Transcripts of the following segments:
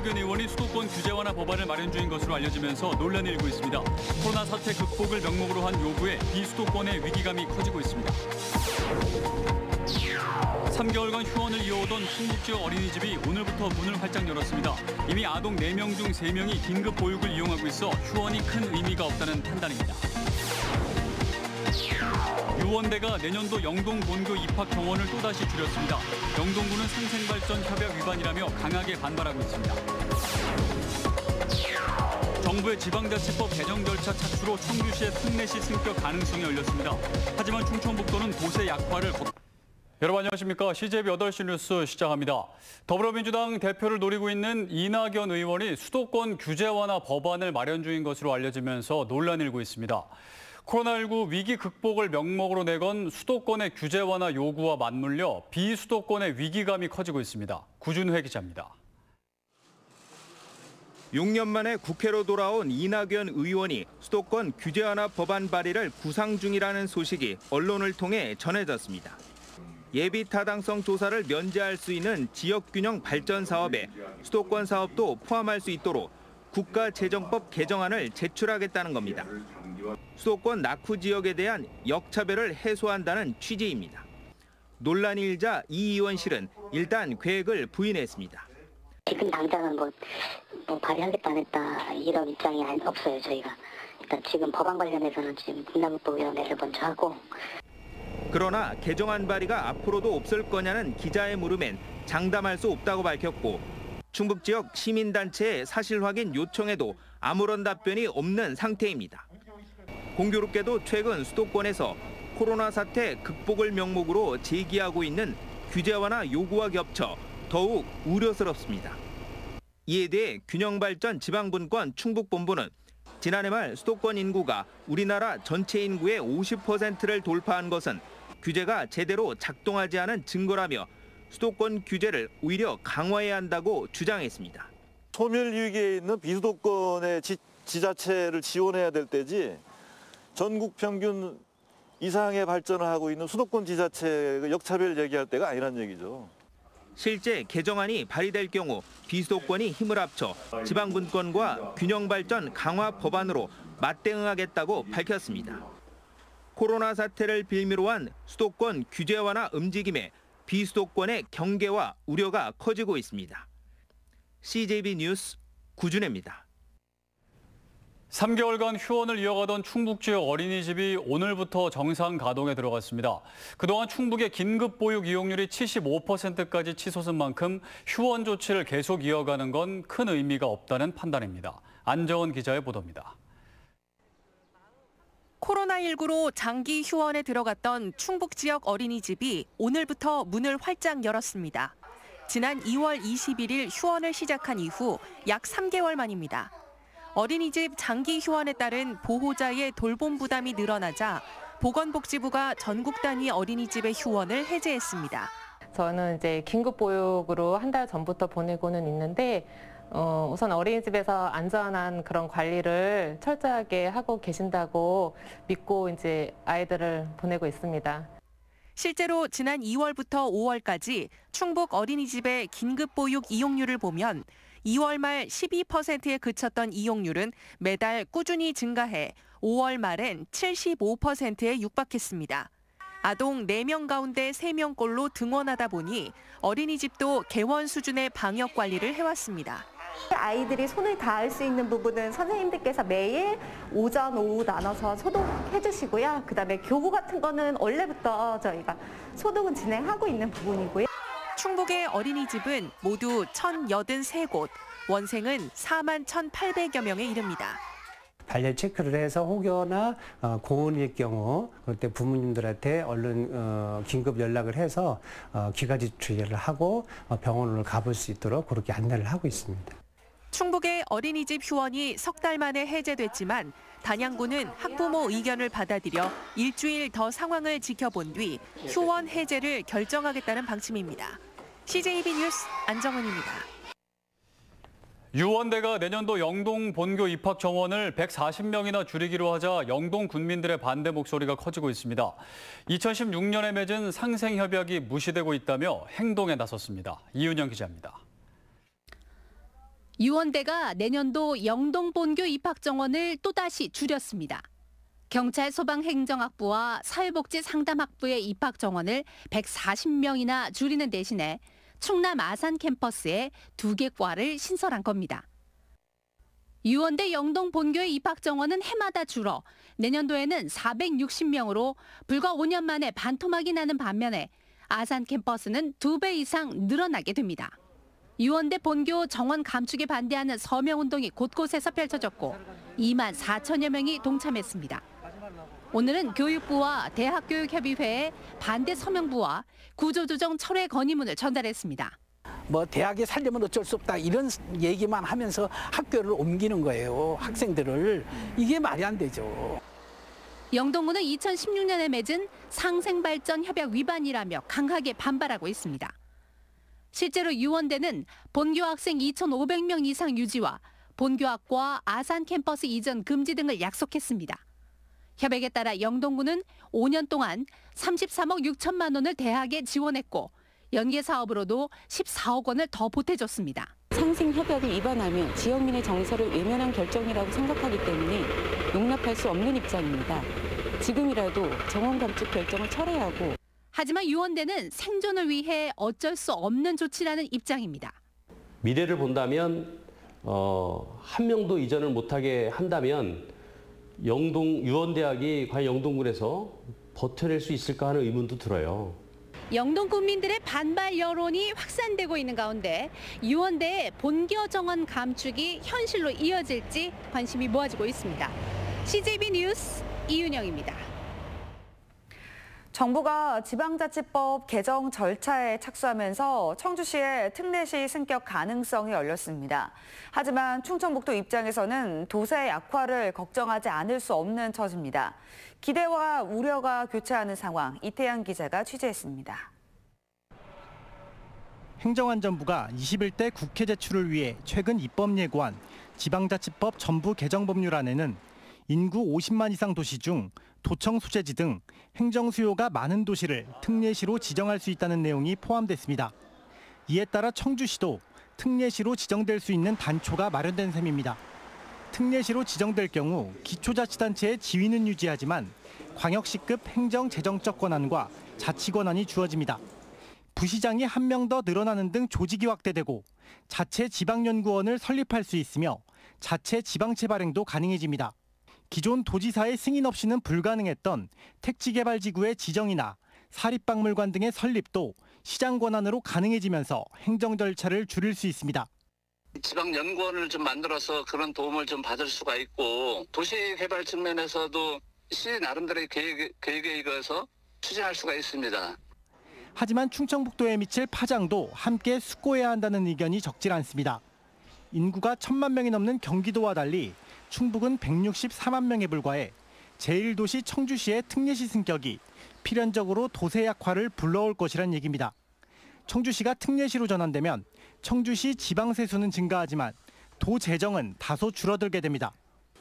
이낙연 의원이 수도권 규제 완화 법안을 마련 중인 것으로 알려지면서 논란이 일고 있습니다. 코로나 사태 극복을 명목으로 한 요구에 비수도권의 위기감이 커지고 있습니다. 3개월간 휴원을 이어오던 충북지역 어린이집이 오늘부터 문을 활짝 열었습니다. 이미 아동 4명 중 3명이 긴급 보육을 이용하고 있어 휴원이 큰 의미가 없다는 판단입니다. 유원대가 내년도 영동 본교 입학 정원을 또다시 줄였습니다. 영동구는 상생발전 협약 위반이라며 강하게 반발하고 있습니다. 정부의 지방자치법 개정 절차 착수로 청주시의 특례시 승격 가능성이 열렸습니다. 하지만 충청북도는 도세 약화를 여러분 안녕하십니까. CJB 8시 뉴스 시작합니다. 더불어민주당 대표를 노리고 있는 이낙연 의원이 수도권 규제 완화 법안을 마련 중인 것으로 알려지면서 논란이 일고 있습니다. 코로나19 위기 극복을 명목으로 내건 수도권의 규제 완화 요구와 맞물려 비수도권의 위기감이 커지고 있습니다. 구준회 기자입니다. 6년 만에 국회로 돌아온 이낙연 의원이 수도권 규제 완화 법안 발의를 구상 중이라는 소식이 언론을 통해 전해졌습니다. 예비 타당성 조사를 면제할 수 있는 지역균형 발전 사업에 수도권 사업도 포함할 수 있도록 국가재정법 개정안을 제출하겠다는 겁니다. 수도권 낙후 지역에 대한 역차별을 해소한다는 취지입니다. 논란이 일자 이 의원실은 일단 계획을 부인했습니다. 지금 당장은 뭐 발의하겠다 안 했다 이런 입장이 없어요. 저희가 일단 지금 법안 관련해서는 지금 분담법위원회를 먼저 하고. 그러나 개정안 발의가 앞으로도 없을 거냐는 기자의 물음엔 장담할 수 없다고 밝혔고 충북 지역 시민단체의 사실 확인 요청에도 아무런 답변이 없는 상태입니다. 공교롭게도 최근 수도권에서 코로나 사태 극복을 명목으로 제기하고 있는 규제 완화 요구와 겹쳐 더욱 우려스럽습니다. 이에 대해 균형발전 지방분권 충북본부는 지난해 말 수도권 인구가 우리나라 전체 인구의 50%를 돌파한 것은 규제가 제대로 작동하지 않은 증거라며 수도권 규제를 오히려 강화해야 한다고 주장했습니다. 소멸위기에 있는 비수도권의 지자체를 지원해야 될 때지 전국 평균 이상의 발전을 하고 있는 수도권 지자체 역차별 얘기할 때가 아니란 얘기죠. 실제 개정안이 발의될 경우 비수도권이 힘을 합쳐 지방분권과 균형발전 강화 법안으로 맞대응하겠다고 밝혔습니다. 코로나 사태를 빌미로 한 수도권 규제 완화 움직임에 비수도권의 경계와 우려가 커지고 있습니다. CJB 뉴스 구준혜입니다. 3개월간 휴원을 이어가던 충북 지역 어린이집이 오늘부터 정상 가동에 들어갔습니다. 그동안 충북의 긴급 보육 이용률이 75%까지 치솟은 만큼 휴원 조치를 계속 이어가는 건 큰 의미가 없다는 판단입니다. 안정원 기자의 보도입니다. 코로나19로 장기 휴원에 들어갔던 충북 지역 어린이집이 오늘부터 문을 활짝 열었습니다. 지난 2월 21일 휴원을 시작한 이후 약 3개월 만입니다. 어린이집 장기 휴원에 따른 보호자의 돌봄 부담이 늘어나자 보건복지부가 전국 단위 어린이집의 휴원을 해제했습니다. 저는 이제 긴급 보육으로 한 달 전부터 보내고는 있는데 우선 어린이집에서 안전한 그런 관리를 철저하게 하고 계신다고 믿고 이제 아이들을 보내고 있습니다. 실제로 지난 2월부터 5월까지 충북 어린이집의 긴급 보육 이용률을 보면 2월 말 12%에 그쳤던 이용률은 매달 꾸준히 증가해 5월 말엔 75%에 육박했습니다. 아동 4명 가운데 3명꼴로 등원하다 보니 어린이집도 개원 수준의 방역 관리를 해왔습니다. 아이들이 손을 닿을 수 있는 부분은 선생님들께서 매일 오전, 오후 나눠서 소독해 주시고요. 그다음에 교구 같은 거는 원래부터 저희가 소독은 진행하고 있는 부분이고요. 충북의 어린이집은 모두 1,083곳, 원생은 41,800여 명에 이릅니다. 발열 체크를 해서 혹여나 고온일 경우 그때 부모님들한테 얼른 긴급 연락을 해서 기가지 추이를 하고 병원을 가볼 수 있도록 그렇게 안내를 하고 있습니다. 충북의 어린이집 휴원이 석 달 만에 해제됐지만 단양구는 학부모 의견을 받아들여 일주일 더 상황을 지켜본 뒤 휴원 해제를 결정하겠다는 방침입니다. CJB 뉴스 안정은입니다. 유원대가 내년도 영동 본교 입학 정원을 140명이나 줄이기로 하자 영동 군민들의 반대 목소리가 커지고 있습니다. 2016년에 맺은 상생협약이 무시되고 있다며 행동에 나섰습니다. 이윤영 기자입니다. 유원대가 내년도 영동 본교 입학 정원을 또다시 줄였습니다. 경찰 소방행정학부와 사회복지 상담학부의 입학 정원을 140명이나 줄이는 대신에 충남 아산 캠퍼스에 2개 과를 신설한 겁니다. 유원대 영동 본교의 입학 정원은 해마다 줄어 내년도에는 460명으로 불과 5년 만에 반토막이 나는 반면에 아산 캠퍼스는 2배 이상 늘어나게 됩니다. 유원대 본교 정원 감축에 반대하는 서명운동이 곳곳에서 펼쳐졌고 2만 4천여 명이 동참했습니다. 오늘은 교육부와 대학교육협의회에 반대 서명부와 구조조정 철회 건의문을 전달했습니다. 대학에 살려면 어쩔 수 없다 이런 얘기만 하면서 학교를 옮기는 거예요. 학생들을. 이게 말이 안 되죠. 영동구는 2016년에 맺은 상생발전 협약 위반이라며 강하게 반발하고 있습니다. 실제로 유원대는 본교 학생 2,500명 이상 유지와 본교학과 아산 캠퍼스 이전 금지 등을 약속했습니다. 협약에 따라 영동구는 5년 동안 33억 6천만 원을 대학에 지원했고 연계 사업으로도 14억 원을 더 보태줬습니다. 상생협약을 위반하면 지역민의 정서를 외면한 결정이라고 생각하기 때문에 용납할 수 없는 입장입니다. 지금이라도 정원 감축 결정을 철회하고 하지만 유원대는 생존을 위해 어쩔 수 없는 조치라는 입장입니다. 미래를 본다면 한 명도 이전을 못하게 한다면 유원대학이 과연 영동군에서 버텨낼 수 있을까 하는 의문도 들어요. 영동 국민들의 반발 여론이 확산되고 있는 가운데 유원대의 본교 정원 감축이 현실로 이어질지 관심이 모아지고 있습니다. CJB 뉴스 이윤영입니다. 정부가 지방자치법 개정 절차에 착수하면서 청주시의 특례시 승격 가능성이 열렸습니다. 하지만 충청북도 입장에서는 도세 약화를 걱정하지 않을 수 없는 처지입니다. 기대와 우려가 교차하는 상황, 이태양 기자가 취재했습니다. 행정안전부가 21대 국회 제출을 위해 최근 입법 예고한 지방자치법 전부 개정 법률안에는 인구 50만 이상 도시 중 도청 소재지 등 행정 수요가 많은 도시를 특례시로 지정할 수 있다는 내용이 포함됐습니다. 이에 따라 청주시도 특례시로 지정될 수 있는 단초가 마련된 셈입니다. 특례시로 지정될 경우 기초자치단체의 지위는 유지하지만 광역시급 행정재정적 권한과 자치 권한이 주어집니다. 부시장이 한 명 더 늘어나는 등 조직이 확대되고 자체 지방연구원을 설립할 수 있으며 자체 지방채 발행도 가능해집니다. 기존 도지사의 승인 없이는 불가능했던 택지개발지구의 지정이나 사립박물관 등의 설립도 시장 권한으로 가능해지면서 행정 절차를 줄일 수 있습니다. 지방연구원을 좀 만들어서 그런 도움을 좀 받을 수가 있고 도시개발 측면에서도 시 나름대로의 계획에 의해서 추진할 수가 있습니다. 하지만 충청북도에 미칠 파장도 함께 숙고해야 한다는 의견이 적질 않습니다. 인구가 1,000만 명이 넘는 경기도와 달리 충북은 164만 명에 불과해 제1도시 청주시의 특례시 승격이 필연적으로 도세 약화를 불러올 것이란 얘기입니다. 청주시가 특례시로 전환되면 청주시 지방세수는 증가하지만 도 재정은 다소 줄어들게 됩니다.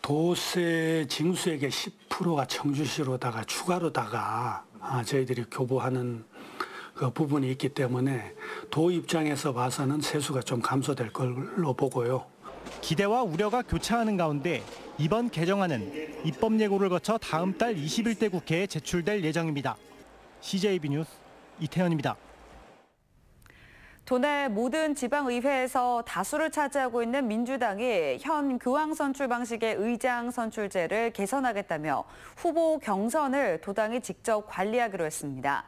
도세 징수액의 10%가 청주시로다가 추가로다가 저희들이 교부하는 그 부분이 있기 때문에 도 입장에서 봐서는 세수가 좀 감소될 걸로 보고요. 기대와 우려가 교차하는 가운데 이번 개정안은 입법 예고를 거쳐 다음 달 21대 국회에 제출될 예정입니다. CJB 뉴스 이태현입니다. 도내 모든 지방의회에서 다수를 차지하고 있는 민주당이 현 교황 선출 방식의 의장 선출제를 개선하겠다며 후보 경선을 도당이 직접 관리하기로 했습니다.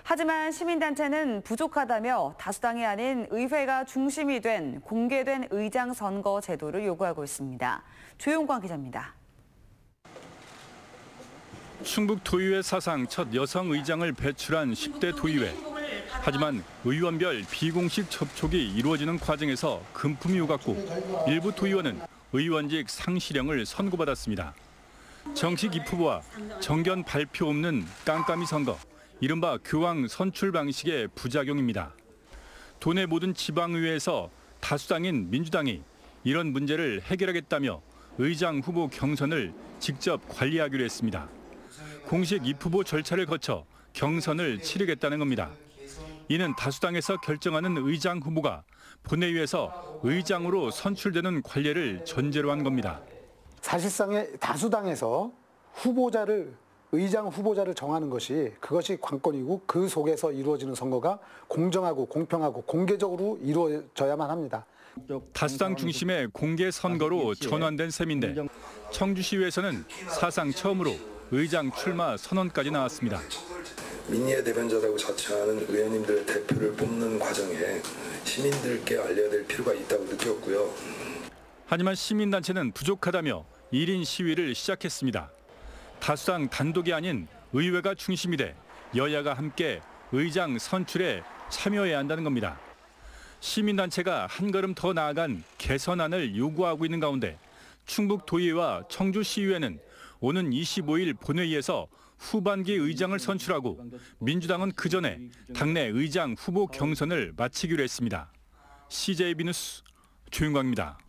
하지만 시민단체는 부족하다며 다수당이 아닌 의회가 중심이 된 공개된 의장 선거 제도를 요구하고 있습니다. 조용광 기자입니다. 충북 도의회 사상 첫 여성 의장을 배출한 10대 도의회. 하지만 의원별 비공식 접촉이 이루어지는 과정에서 금품이 오갔고 일부 도의원은 의원직 상실형을 선고받았습니다. 정식 입후보와 정견 발표 없는 깜깜이 선거. 이른바 교황 선출 방식의 부작용입니다. 도내 모든 지방의회에서 다수당인 민주당이 이런 문제를 해결하겠다며 의장 후보 경선을 직접 관리하기로 했습니다. 공식 입후보 절차를 거쳐 경선을 치르겠다는 겁니다. 이는 다수당에서 결정하는 의장 후보가 본회의에서 의장으로 선출되는 관례를 전제로 한 겁니다. 사실상의 다수당에서 의장 후보자를 정하는 그것이 관건이고 그 속에서 이루어지는 선거가 공정하고 공평하고 공개적으로 이루어져야만 합니다. 다수당 중심의 공개 선거로 전환된 셈인데 청주시의회에서는 사상 처음으로 의장 출마 선언까지 나왔습니다. 민의의 대변자라고 자처하는 의원님들의 대표를 뽑는 과정에 시민들께 알려야 될 필요가 있다고 느꼈고요. 하지만 시민단체는 부족하다며 1인 시위를 시작했습니다. 다수당 단독이 아닌 의회가 중심이 돼 여야가 함께 의장 선출에 참여해야 한다는 겁니다. 시민단체가 한 걸음 더 나아간 개선안을 요구하고 있는 가운데 충북도의회와 청주시의회는 오는 25일 본회의에서 후반기 의장을 선출하고 민주당은 그 전에 당내 의장 후보 경선을 마치기로 했습니다. CJB 뉴스 조윤광입니다.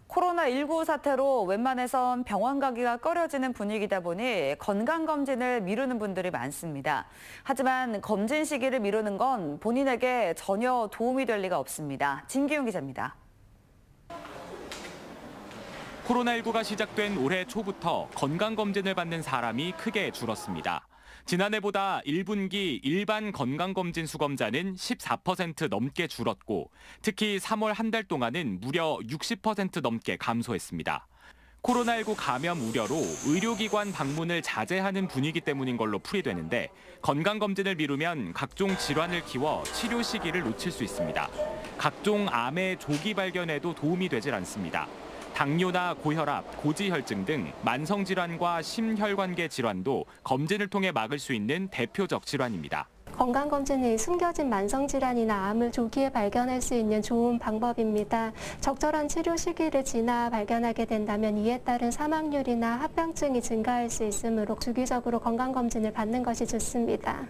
코로나19 사태로 웬만해선 병원 가기가 꺼려지는 분위기다 보니 건강검진을 미루는 분들이 많습니다. 하지만 검진 시기를 미루는 건 본인에게 전혀 도움이 될 리가 없습니다. 진기용 기자입니다. 코로나19가 시작된 올해 초부터 건강검진을 받는 사람이 크게 줄었습니다. 지난해보다 1분기 일반 건강검진 수검자는 14% 넘게 줄었고 특히 3월 한 달 동안은 무려 60% 넘게 감소했습니다. 코로나19 감염 우려로 의료기관 방문을 자제하는 분위기 때문인 걸로 풀이되는데 건강검진을 미루면 각종 질환을 키워 치료 시기를 놓칠 수 있습니다. 각종 암의 조기 발견에도 도움이 되질 않습니다. 당뇨나 고혈압, 고지혈증 등 만성질환과 심혈관계 질환도 검진을 통해 막을 수 있는 대표적 질환입니다. 건강검진은 숨겨진 만성질환이나 암을 조기에 발견할 수 있는 좋은 방법입니다. 적절한 치료 시기를 지나 발견하게 된다면 이에 따른 사망률이나 합병증이 증가할 수 있으므로 주기적으로 건강검진을 받는 것이 좋습니다.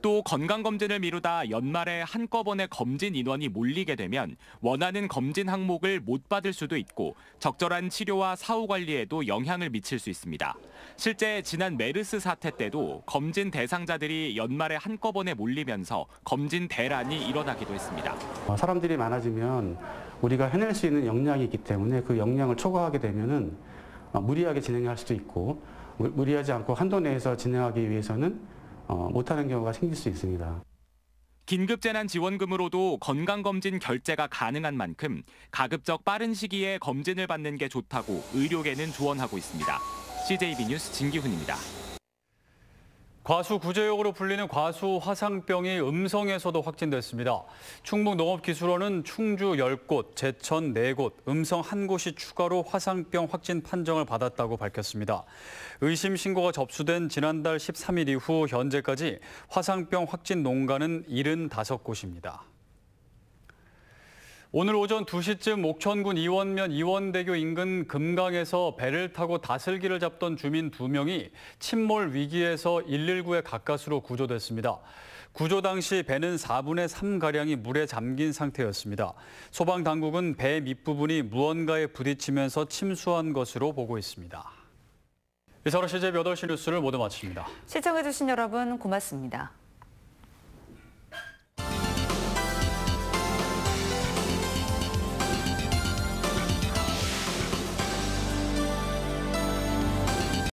또 건강검진을 미루다 연말에 한꺼번에 검진 인원이 몰리게 되면 원하는 검진 항목을 못 받을 수도 있고 적절한 치료와 사후 관리에도 영향을 미칠 수 있습니다. 실제 지난 메르스 사태 때도 검진 대상자들이 연말에 한꺼번에 몰리면서 검진 대란이 일어나기도 했습니다. 사람들이 많아지면 우리가 해낼 수 있는 역량이 있기 때문에 그 역량을 초과하게 되면은 무리하게 진행할 수도 있고 무리하지 않고 한도 내에서 진행하기 위해서는 못하는 경우가 생길 수 있습니다. 긴급재난지원금으로도 건강검진 결제가 가능한 만큼 가급적 빠른 시기에 검진을 받는 게 좋다고 의료계는 조언하고 있습니다. CJB 뉴스 진기훈입니다. 과수구제역으로 불리는 과수화상병이 음성에서도 확진됐습니다. 충북농업기술원은 충주 10곳, 제천 4곳, 음성 1곳이 추가로 화상병 확진 판정을 받았다고 밝혔습니다. 의심 신고가 접수된 지난달 13일 이후 현재까지 화상병 확진 농가는 75곳입니다. 오늘 오전 2시쯤 옥천군 이원면 이원대교 인근 금강에서 배를 타고 다슬기를 잡던 주민 2명이 침몰 위기에서 119에 가까스로 구조됐습니다. 구조 당시 배는 4분의 3가량이 물에 잠긴 상태였습니다. 소방당국은 배 밑부분이 무언가에 부딪히면서 침수한 것으로 보고 있습니다. 이상으로 CJB 8시 뉴스를 모두 마칩니다. 시청해주신 여러분 고맙습니다.